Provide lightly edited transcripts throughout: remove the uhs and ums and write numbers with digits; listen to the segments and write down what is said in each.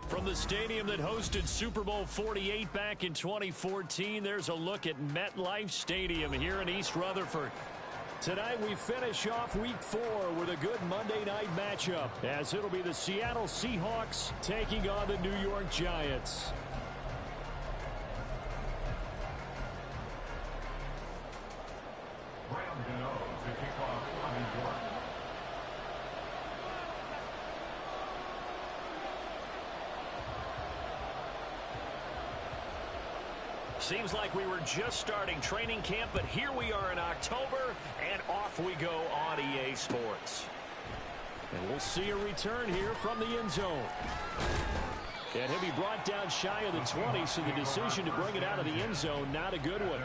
From the stadium that hosted Super Bowl 48 back in 2014, there's a look at MetLife Stadium here in East Rutherford. Tonight we finish off Week 4 with a good Monday night matchup, as it'll be the Seattle Seahawks taking on the New York Giants. Seems like we were just starting training camp, but here we are in October, and off we go on EA Sports. And we'll see a return here from the end zone. And he'll be brought down shy of the 20, so the decision to bring it out of the end zone, not a good one.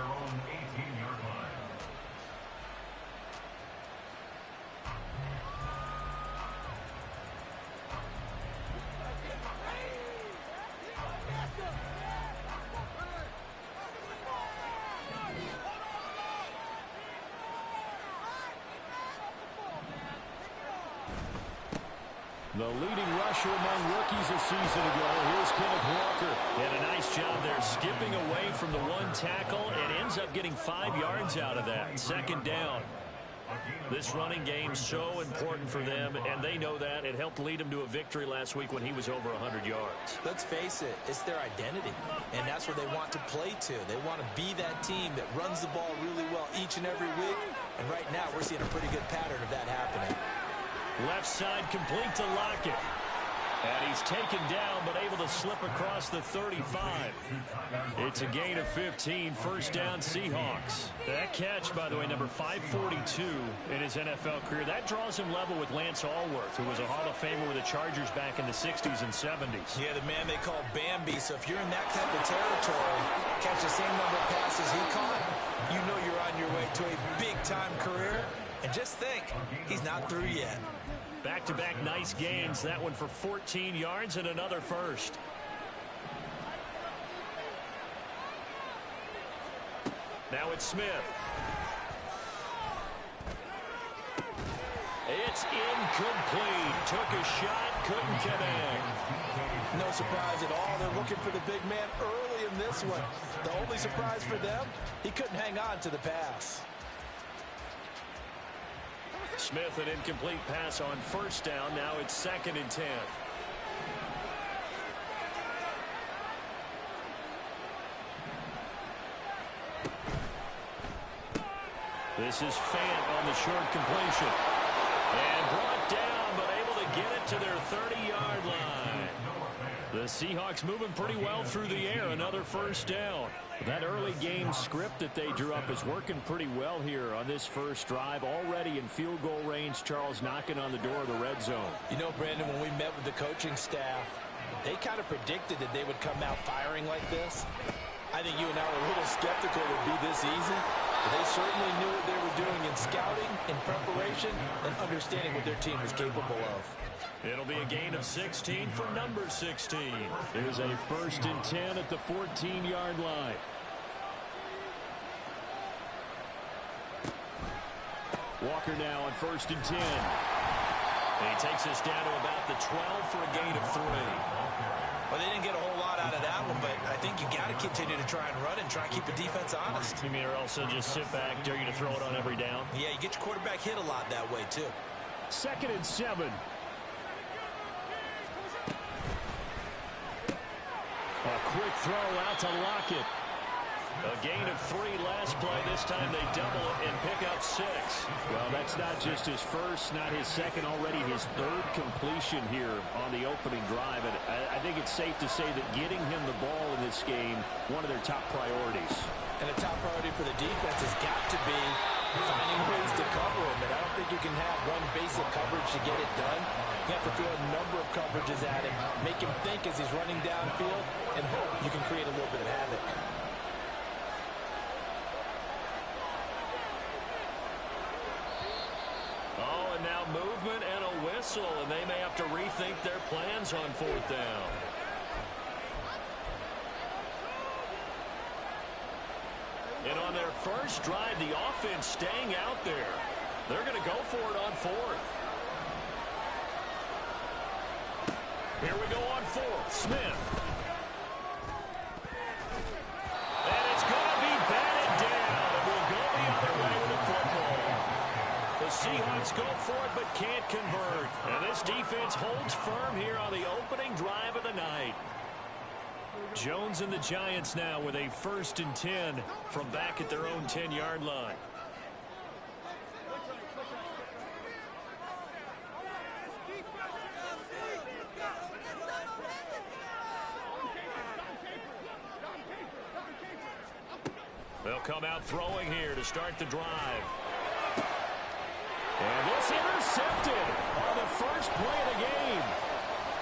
The leading rusher among rookies a season ago. Here's Kenneth Walker. And a nice job there skipping away from the one tackle and ends up getting 5 yards out of that. Second down. This running game so important for them, and they know that. It helped lead them to a victory last week when he was over 100 yards. Let's face it, it's their identity, and that's where they want to play to. They want to be that team that runs the ball really well each and every week, and right now we're seeing a pretty good pattern of that happening. Left side complete to Lockett. And he's taken down, but able to slip across the 35. It's a gain of 15, first down Seahawks. That catch, by the way, number 542 in his NFL career. That draws him level with Lance Allworth, who was a Hall of Famer with the Chargers back in the 60s and 70s. Yeah, the man they call Bambi. So if you're in that type of territory, catch the same number of passes he caught, you know you're on your way to a big-time career. And just think, he's not through yet. Back-to-back nice gains. That one for 14 yards and another first. Now it's Smith. It's incomplete. Took a shot, couldn't connect. No surprise at all. They're looking for the big man early in this one. The only surprise for them, he couldn't hang on to the pass. Smith, an incomplete pass on first down. Now it's 2nd and 10. This is Fant on the short completion. And brought down, but able to get it to their 30-yard line. The Seahawks moving pretty well through the air. Another first down. That early game script that they drew up is working pretty well here on this first drive. Already in field goal range, Charles knocking on the door of the red zone. You know, Brandon, when we met with the coaching staff, they kind of predicted that they would come out firing like this. I think you and I were a little skeptical it would be this easy. But they certainly knew what they were doing in scouting, in preparation, and understanding what their team was capable of. It'll be a gain of 16 for number 16. It is a 1st and 10 at the 14-yard line. Walker now on 1st and 10. And he takes us down to about the 12 for a gain of 3. Well, they didn't get a whole lot out of that one, but I think you got to continue to try and run and try and keep the defense honest. You mean, or also just sit back, dare you to throw it on every down? Yeah, you get your quarterback hit a lot that way, too. 2nd and 7. A quick throw out to Lockett. A gain of 3 last play. This time they double it and pick up 6. Well, that's not just his first, not his second, already his 3rd completion here on the opening drive. And I think it's safe to say that getting him the ball in this game, one of their top priorities. And a top priority for the defense has got to be finding ways to cover him. And I don't think you can have one basic coverage to get it done. You have to throw a number of coverages at him, make him think as he's running downfield, and hope you can create a little bit of havoc. Oh, and now movement and a whistle, and they may have to rethink their plans on 4th down. And on their first drive, the offense staying out there. They're going to go for it on 4th. Here we go on fourth. Smith. And it's going to be batted down. And we'll go the other way with the football. The Seahawks go for it but can't convert. And this defense holds firm here on the opening drive of the night. Jones and the Giants now with a 1st and 10 from back at their own 10-yard line. They'll come out throwing here to start the drive. And this intercepted on the first play of the game.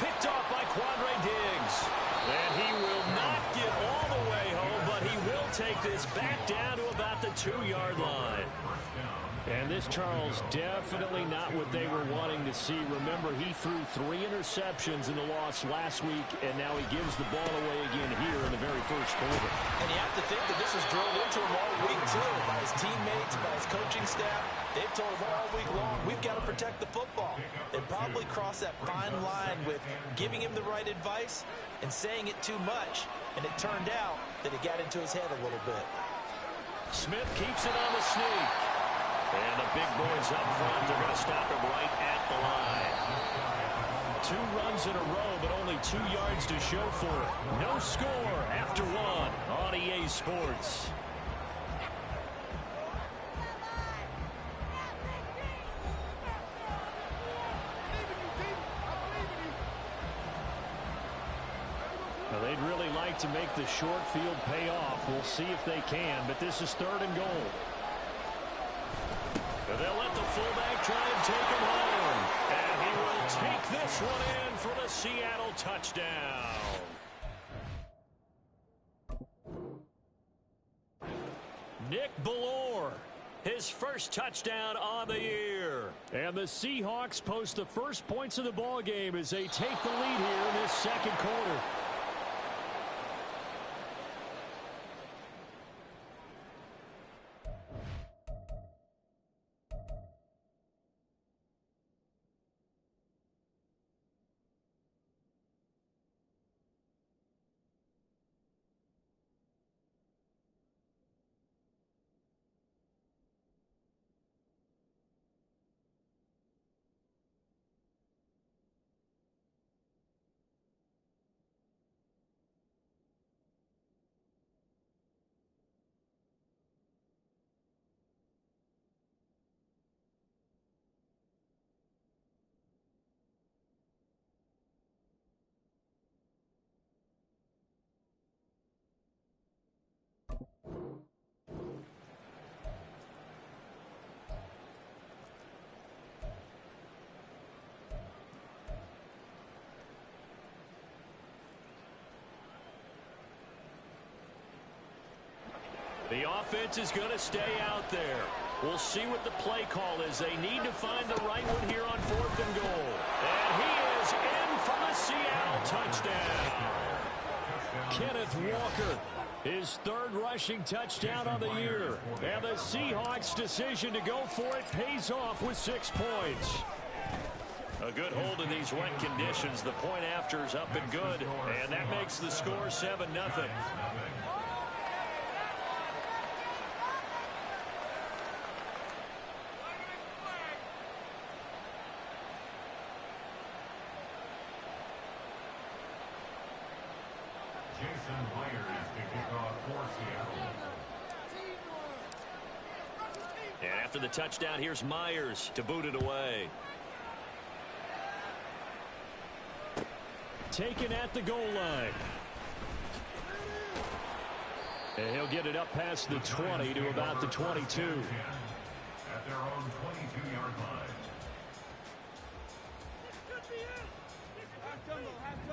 Picked off by Quandre Diggs. And he will not get all the way home, but he will take this back down to about the 2-yard line. And this, Charles, definitely not what they were wanting to see. Remember, he threw 3 interceptions in the loss last week, and now he gives the ball away again here in the very first quarter. And you have to think that this was drilled into him all week, too, by his teammates, by his coaching staff. They've told him all week long, we've got to protect the football. They probably crossed that fine line with giving him the right advice and saying it too much, and it turned out that it got into his head a little bit. Smith keeps it on the sneak. And the big boys up front, they're going to stop him right at the line. 2 runs in a row, but only 2 yards to show for it. No score after 1 on EA Sports. Well, they'd really like to make the short field pay off. We'll see if they can, but this is 3rd and goal. They'll let the fullback try and take him home. And he will take this one in for the Seattle touchdown. Nick Ballore, his first touchdown on the year. And the Seahawks post the first points of the ball game as they take the lead here in this second quarter. The offense is going to stay out there. We'll see what the play call is. They need to find the right one here on 4th and goal. And he is in for the Seattle touchdown. Kenneth Walker, his 3rd rushing touchdown on the year. And the Seahawks' decision to go for it pays off with 6 points. A good hold in these wet conditions. The point after is up and good. And that makes the score 7-0. And after the touchdown, here's Myers to boot it away. Taken at the goal line. And he'll get it up past the 20 to about the 22. At their own 22-yard line.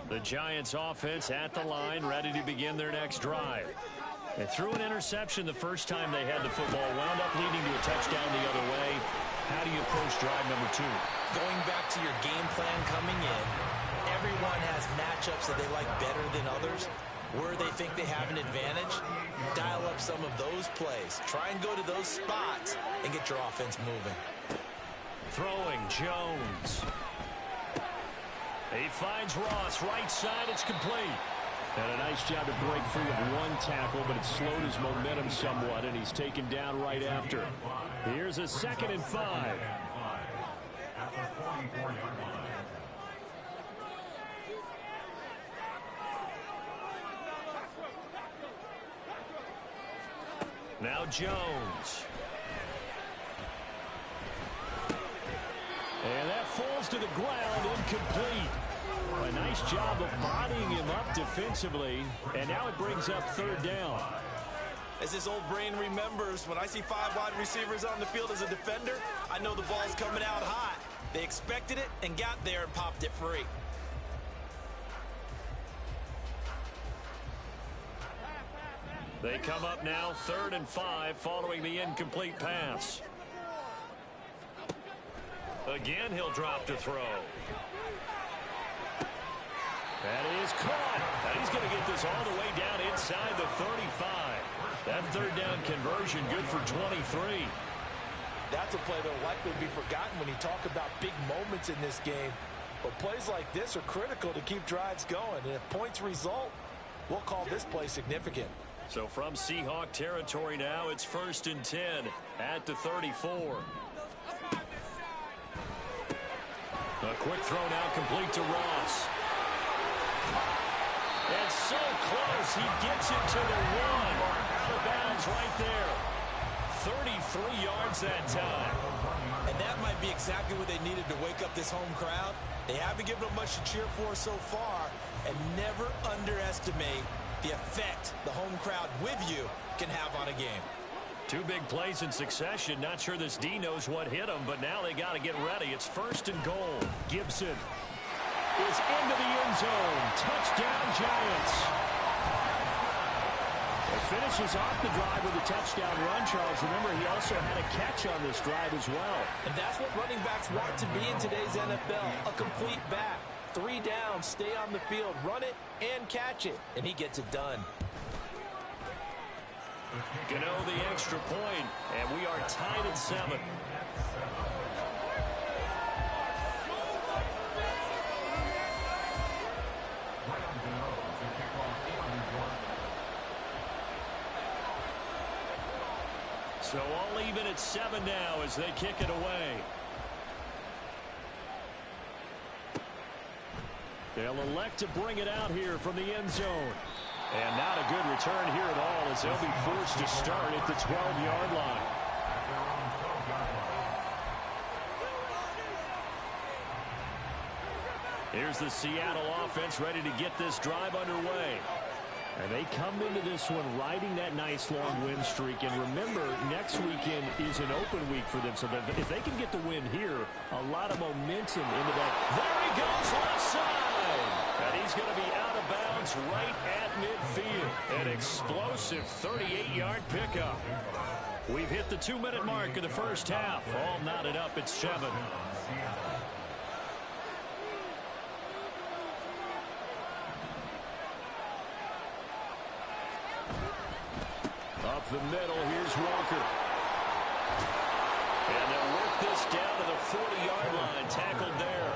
The Giants offense at the line, ready to begin their next drive. They threw an interception the first time they had the football, wound up leading to a touchdown the other way. How do you approach drive number 2? Going back to your game plan coming in, everyone has matchups that they like better than others. Where they think they have an advantage, dial up some of those plays. Try and go to those spots and get your offense moving. Throwing Jones. He finds Ross, right side, it's complete. And a nice job to break free of one tackle, but it slowed his momentum somewhat, and he's taken down right after. Here's a 2nd and 5. At the 44-yard line. Now Jones. And that falls to the ground, incomplete. A nice job of bodying him up defensively, and now it brings up 3rd down. As this old brain remembers, when I see 5 wide receivers on the field as a defender, I know the ball's coming out hot. They expected it and got there and popped it free. They come up now 3rd and 5 following the incomplete pass. Again, he'll drop to throw. That is caught. And he's going to get this all the way down inside the 35. That 3rd down conversion good for 23. That's a play that will likely be forgotten when you talk about big moments in this game. But plays like this are critical to keep drives going. And if points result, we'll call this play significant. So from Seahawk territory now, it's 1st and 10 at the 34. A quick throw now complete to Ross. And so close, he gets it to the 1. Out of bounds right there. 33 yards that time. And that might be exactly what they needed to wake up this home crowd. They haven't given them much to cheer for so far. And never underestimate the effect the home crowd with you can have on a game. 2 big plays in succession. Not sure this D knows what hit him, but now they got to get ready. It's 1st and goal. Gibson is into the end zone. Touchdown, Giants. It finishes off the drive with a touchdown run, Charles. Remember, he also had a catch on this drive as well. And that's what running backs want to be in today's NFL, a complete back. 3 down, stay on the field, run it, and catch it. And he gets it done. Gano the extra point, and we are tied at 7. So all even at 7 now as they kick it away. They'll elect to bring it out here from the end zone. And not a good return here at all as they'll be forced to start at the 12-yard line. Here's the Seattle offense ready to get this drive underway. And they come into this one riding that nice long win streak. And remember, next weekend is an open week for them. So if they can get the win here, a lot of momentum into that. There he goes, left side. And he's going to be out of bounds right at midfield. An explosive 38-yard pickup. We've hit the 2-minute mark of the first half. All knotted up at 7. Up the middle, here's Walker. And they'll work this down to the 40-yard line. Tackled there.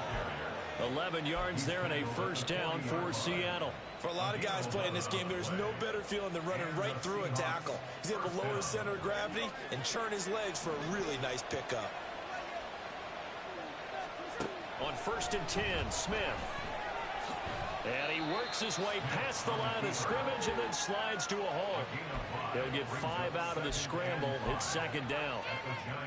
11 yards there and a first down for Seattle. For a lot of guys playing this game, there's no better feeling than running right through a tackle. He's able to lower his center of gravity and churn his legs for a really nice pickup. On 1st and 10, Smith. And he works his way past the line of scrimmage and then slides to a halt. He'll get 5 out of the scramble. It's 2nd down.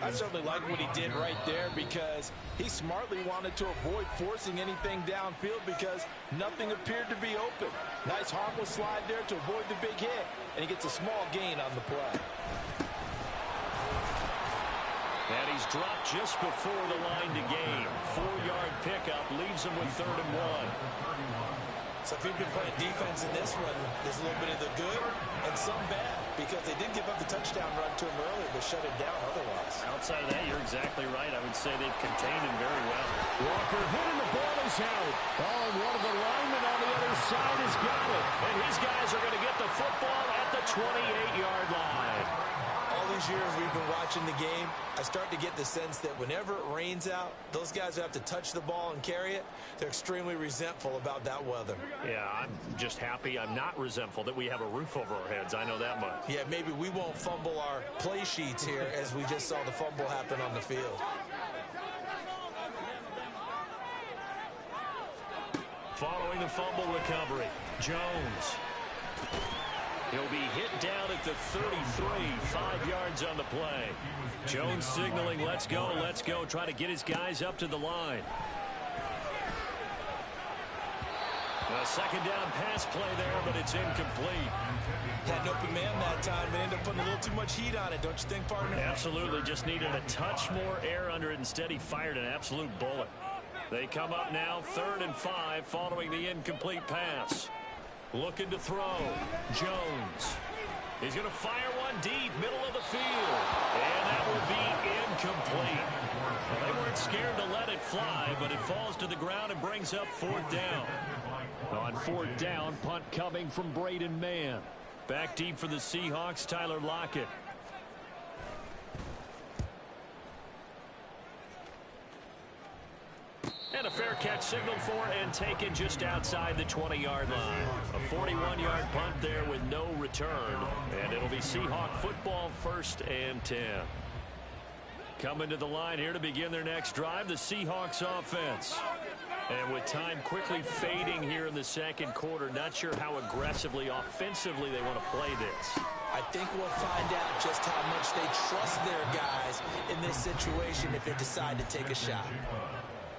I certainly like what he did right there because he smartly wanted to avoid forcing anything downfield because nothing appeared to be open. Nice harmless slide there to avoid the big hit, and he gets a small gain on the play. And he's dropped just before the line to gain. 4-yard pickup leaves him with 3rd and 1. So if you've been playing defense in this one, there's a little bit of the good and some bad because they did give up the touchdown run to him earlier but shut it down otherwise. Outside of that, you're exactly right. I would say they've contained him very well. Walker hitting the ball is out. Oh, and one of the linemen on the other side has got it. And his guys are going to get the football at the 28-yard line. All these years we've been watching the game, I start to get the sense that whenever it rains out, those guys who have to touch the ball and carry it, they're extremely resentful about that weather. Yeah, I'm just happy I'm not resentful that we have a roof over our heads. I know that much. Yeah, maybe we won't fumble our play sheets here as we just saw the fumble happen on the field. Following the fumble recovery, Jones. He'll be hit down at the 33, 5 yards on the play. Jones signaling, let's go, trying to get his guys up to the line. A second down pass play there, but it's incomplete. Had an open man that time, but ended up putting a little too much heat on it, don't you think, partner? Absolutely, just needed a touch more air under it. Instead, he fired an absolute bullet. They come up now, 3rd and 5, following the incomplete pass. Looking to throw. Jones. He's going to fire one deep, middle of the field. And that will be incomplete. Well, they weren't scared to let it fly, but it falls to the ground and brings up 4th down. On 4th down, punt coming from Braden Mann. Back deep for the Seahawks, Tyler Lockett. And a fair catch signaled for and taken just outside the 20-yard line. A 41-yard punt there with no return. And it'll be Seahawk football, 1st and 10. Coming to the line here to begin their next drive, the Seahawks offense. And with time quickly fading here in the 2nd quarter, not sure how aggressively, offensively they want to play this. I think we'll find out just how much they trust their guys in this situation if they decide to take a shot.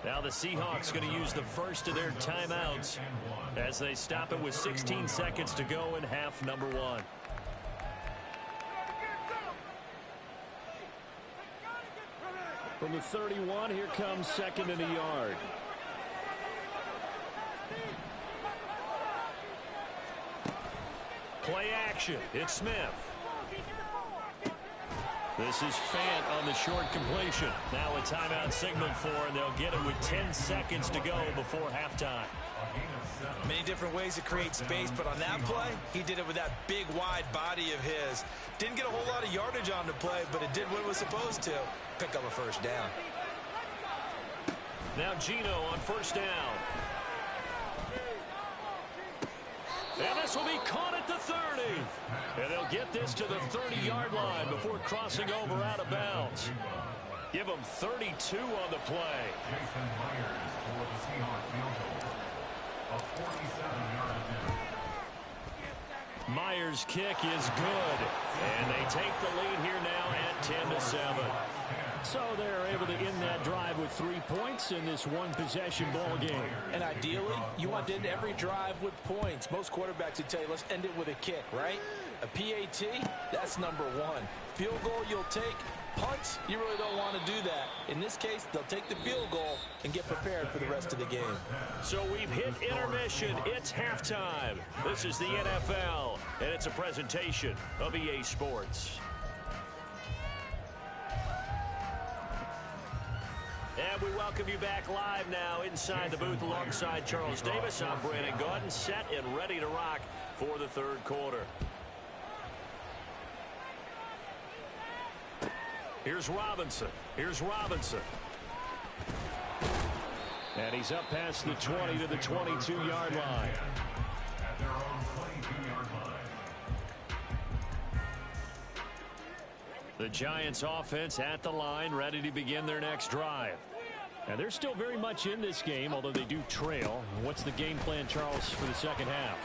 Now the Seahawks going to use the first of their timeouts as they stop it with 16 seconds to go in half number 1. From the 31, here comes 2nd and a yard. Play action. It's Smith. This is Fant on the short completion. Now a timeout signaled for, and they'll get it with 10 seconds to go before halftime. Many different ways to create space, but on that play, he did it with that big, wide body of his. Didn't get a whole lot of yardage on the play, but it did what it was supposed to. Pick up a 1st down. Now Gino on 1st down. And this will be caught at the 30. And they'll get this to the 30-yard line before crossing over out of bounds. Give them 32 on the play. Jason Myers for the Seahawks field goal. A 47-yard attempt. Myers' kick is good. And they take the lead here now at 10-7. So they're able to end that drive with 3 points in this one-possession ball game. And ideally, you want to end every drive with points. Most quarterbacks would tell you, let's end it with a kick, right? A PAT, that's number 1. Field goal, you'll take. Punts, you really don't want to do that. In this case, they'll take the field goal and get prepared for the rest of the game. So we've hit intermission. It's halftime. This is the NFL, and it's a presentation of EA Sports. And we welcome you back live now inside the booth alongside Charles Davis. I'm Brandon Gaudin, set and ready to rock for the 3rd quarter. Here's Robinson. And he's up past the 20 to the 22-yard line. At their own 22-yard line. The Giants offense at the line, ready to begin their next drive. And they're still very much in this game, although they do trail. What's the game plan, Charles, for the 2nd half?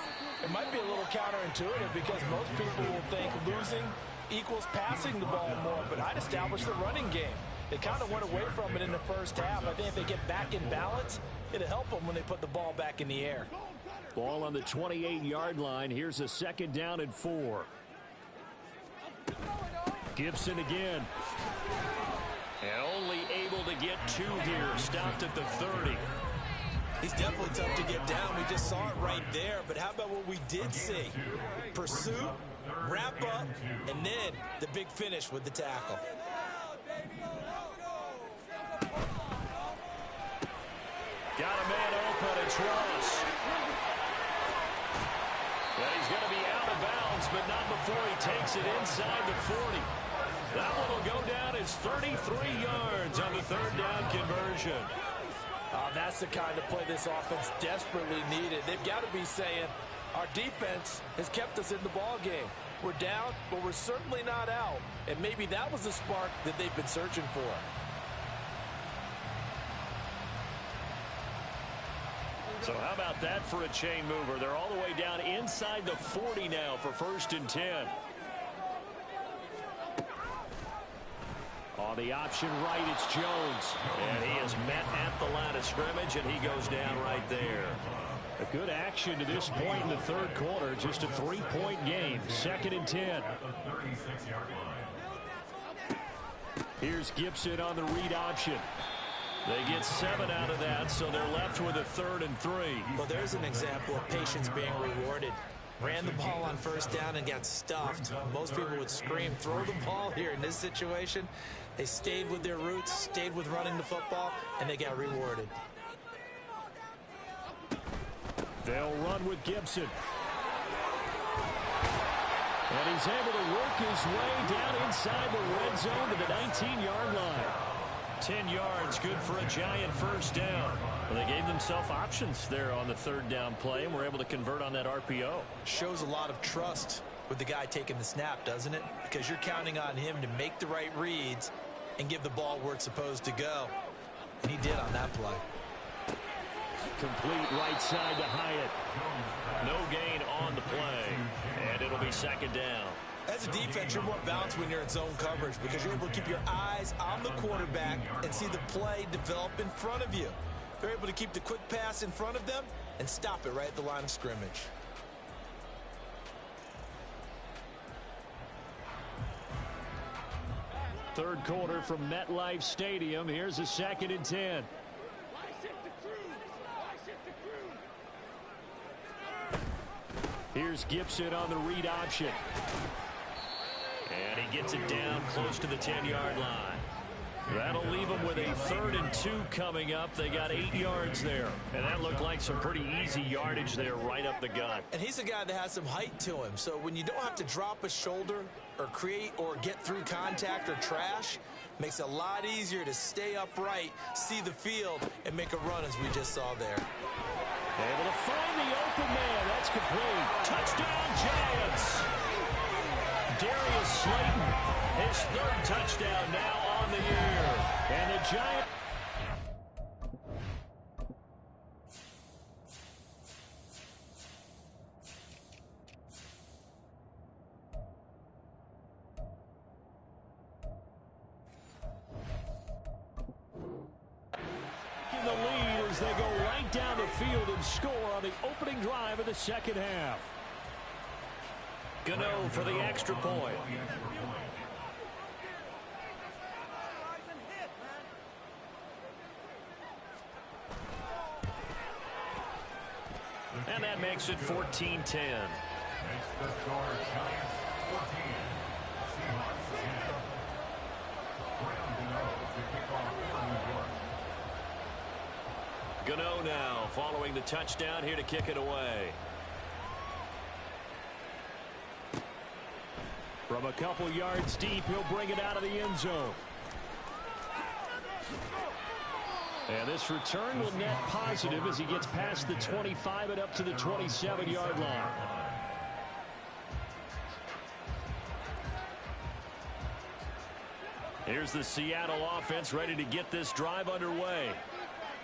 It might be a little counterintuitive because most people will think losing equals passing the ball more, but I'd establish the running game. They kind of went away from it in the 1st half. I think if they get back in balance, it'll help them when they put the ball back in the air. Ball on the 28-yard line. Here's a 2nd down and 4. Gibson again. And only able to get 2 here. Stopped at the 30. He's definitely tough to get down. We just saw it right there. But how about what we did see? Pursuit, wrap up, and then the big finish with the tackle. Got a man open. It's Ross. And he's going to be out of bounds, but not before he takes it inside the 40. That one will go down as 33 yards on the third down conversion. That's the kind of play this offense desperately needed. They've got to be saying, our defense has kept us in the ball game. We're down, but we're certainly not out. And maybe that was the spark that they've been searching for. So how about that for a chain mover? They're all the way down inside the 40 now for 1st and 10. On the option right, it's Jones. And he is met at the line of scrimmage, and he goes down right there. A good action to this point in the third quarter. Just a 3-point game. 2nd and 10. Here's Gibson on the read option. They get 7 out of that, so they're left with a 3rd and 3. Well, there's an example of patience being rewarded. Ran the ball on 1st down and got stuffed. Most people would scream, throw the ball here. In this situation, they stayed with their roots, stayed with running the football, and they got rewarded. They'll run with Gibson. And he's able to work his way down inside the red zone to the 19-yard line. 10 yards, good for a giant 1st down. Well, they gave themselves options there on the 3rd down play, and were able to convert on that RPO. Shows a lot of trust with the guy taking the snap, doesn't it? Because you're counting on him to make the right reads and give the ball where it's supposed to go. And he did on that play. Complete right side to Hyatt. No gain on the play, and it'll be 2nd down. As a defense, you're more balanced when you're in zone coverage because you're able to keep your eyes on the quarterback and see the play develop in front of you. They're able to keep the quick pass in front of them and stop it right at the line of scrimmage. Third quarter from MetLife Stadium. Here's a 2nd and 10. Here's Gibson on the read option. And he gets it down close to the 10-yard line. That'll leave them with a 3rd and 2 coming up. They got 8 yards there. And that looked like some pretty easy yardage there right up the gut. And he's a guy that has some height to him. So when you don't have to drop a shoulder or create or get through contact or trash, makes it a lot easier to stay upright, see the field, and make a run as we just saw there. Able to find the open man. That's complete. Touchdown, Giants. Darius Slayton, his 3rd touchdown now on the year. And the Giants. In the lead as they go right down the field and score on the opening drive of the 2nd half. Gano for the extra point. And that makes it 14-10. Makes the score Giants 14. Seahawks 10. Graham Gano to kick off for New York. Gano now following the touchdown here to kick it away. From a couple yards deep, he'll bring it out of the end zone. And this return will net positive as he gets past the 25 and up to the 27-yard line. Here's the Seattle offense ready to get this drive underway.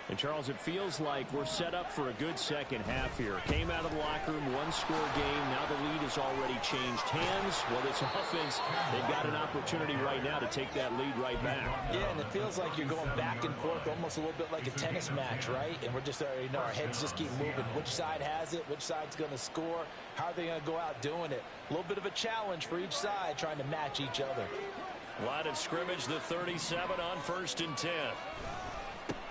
And, Charles, it feels like we're set up for a good second half here. Came out of the locker room, one-score game. Now the lead has already changed hands. Well, this offense, they've got an opportunity right now to take that lead right back. Yeah, and it feels like you're going back and forth, almost a little bit like a tennis match, right? And we're just already know our heads just keep moving. Which side has it? Which side's going to score? How are they going to go out doing it? A little bit of a challenge for each side, trying to match each other. Line of scrimmage, the 37 on 1st and 10.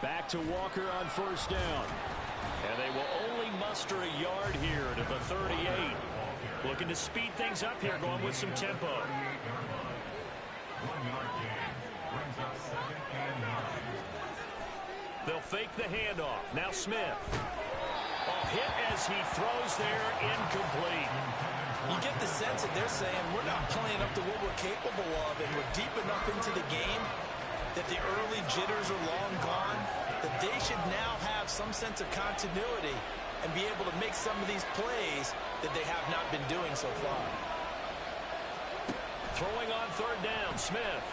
Back to Walker on 1st down. And they will only muster a yard here to the 38. Looking to speed things up here, going with some tempo. 1 yard gain brings up 2nd and 9. They'll fake the handoff. Now Smith. Oh, hit as he throws there, incomplete. You get the sense that they're saying we're not playing up to what we're capable of, and we're deep enough into the game that the early jitters are long gone, that they should now have some sense of continuity and be able to make some of these plays that they have not been doing so far. Throwing on third down, Smith.